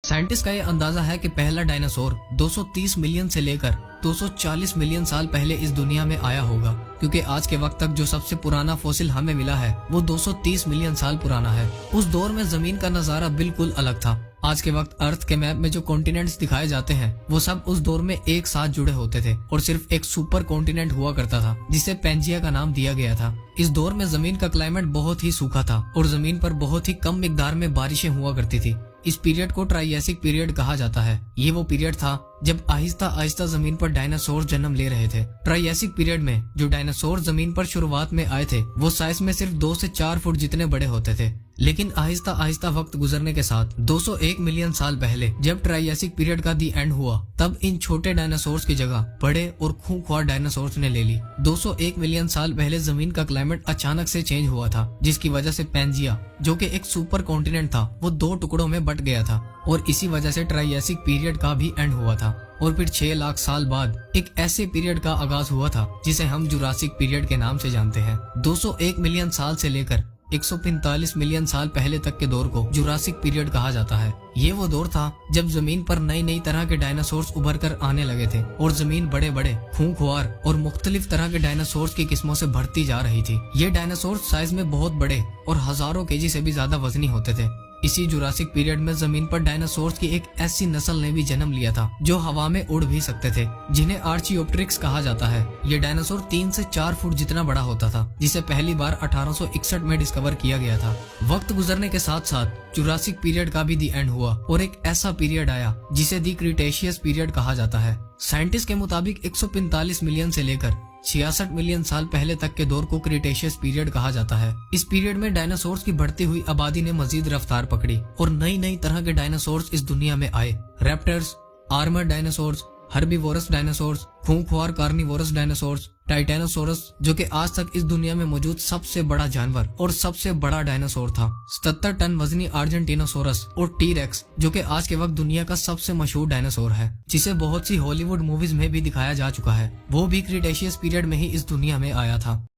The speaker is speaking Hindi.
साइंटिस्ट का ये अंदाजा है कि पहला डायनासोर 230 मिलियन से लेकर 240 मिलियन साल पहले इस दुनिया में आया होगा, क्योंकि आज के वक्त तक जो सबसे पुराना फॉसिल हमें मिला है वो 230 मिलियन साल पुराना है। उस दौर में जमीन का नजारा बिल्कुल अलग था। आज के वक्त अर्थ के मैप में जो कॉन्टिनेंट्स दिखाए जाते हैं वो सब उस दौर में एक साथ जुड़े होते थे और सिर्फ एक सुपर कॉन्टिनेंट हुआ करता था जिसे पेंजिया का नाम दिया गया था। इस दौर में जमीन का क्लाइमेट बहुत ही सूखा था और जमीन पर बहुत ही कम मिकदार में बारिशें हुआ करती थी। इस पीरियड को ट्राइएसिक पीरियड कहा जाता है। ये वो पीरियड था जब आहिस्ता आहिस्ता जमीन पर डायनासोर जन्म ले रहे थे। ट्राइएसिक पीरियड में जो डायनासोर जमीन पर शुरुआत में आए थे वो साइज में सिर्फ 2 से 4 फुट जितने बड़े होते थे, लेकिन आहिस्ता आहिस्ता वक्त गुजरने के साथ 201 मिलियन साल पहले जब ट्राइएसिक पीरियड का दी एंड हुआ तब इन छोटे डायनासोर्स की जगह बड़े और खूंखार डायनासोर्स ने ले ली। 201 मिलियन साल पहले जमीन का क्लाइमेट अचानक से चेंज हुआ था, जिसकी वजह से पेंजिया जो कि एक सुपर कॉन्टिनेंट था वो 2 टुकड़ों में बट गया था और इसी वजह से ट्राइएसिक पीरियड का भी एंड हुआ था। और फिर 6 लाख साल बाद एक ऐसे पीरियड का आगाज हुआ था जिसे हम जुरासिक पीरियड के नाम से जानते हैं। 201 मिलियन साल से लेकर 145 मिलियन साल पहले तक के दौर को जुरासिक पीरियड कहा जाता है। ये वो दौर था जब जमीन पर नई नई तरह के डायनासोर्स उभर कर आने लगे थे और जमीन बड़े बड़े खूंखार और मुख्तलिफ तरह के डायनासोर्स की किस्मों से भरती जा रही थी। ये डायनासोर्स साइज में बहुत बड़े और हजारों केजी से भी ज्यादा वजनी होते थे। इसी जुरासिक पीरियड में जमीन पर डायनासोर्स की एक ऐसी नस्ल ने भी जन्म लिया था जो हवा में उड़ भी सकते थे, जिन्हें आर्चियोप्टेरिक्स कहा जाता है। ये डायनासोर 3 से 4 फुट जितना बड़ा होता था, जिसे पहली बार 1861 में डिस्कवर किया गया था। वक्त गुजरने के साथ साथ जुरासिक पीरियड का भी दी एंड हुआ और एक ऐसा पीरियड आया जिसे दी क्रिटेशियस पीरियड कहा जाता है। साइंटिस्ट के मुताबिक 145 मिलियन से लेकर 66 मिलियन साल पहले तक के दौर को क्रिटेशियस पीरियड कहा जाता है। इस पीरियड में डायनासोर्स की बढ़ती हुई आबादी ने मजीद रफ्तार पकड़ी और नई नई तरह के डायनासोर्स इस दुनिया में आए। Raptors, armour dinosaurs, herbivorous dinosaurs, खूंखार कार्निवोरस डायनासोर्स, टाइटेनोसोरस जो कि आज तक इस दुनिया में मौजूद सबसे बड़ा जानवर और सबसे बड़ा डायनासोर था, 77 टन वजनी आर्जेंटिनोसोरस और टी-रेक्स जो कि आज के वक्त दुनिया का सबसे मशहूर डायनासोर है, जिसे बहुत सी हॉलीवुड मूवीज में भी दिखाया जा चुका है। वो भी क्रिटेशियस पीरियड में ही इस दुनिया में आया था।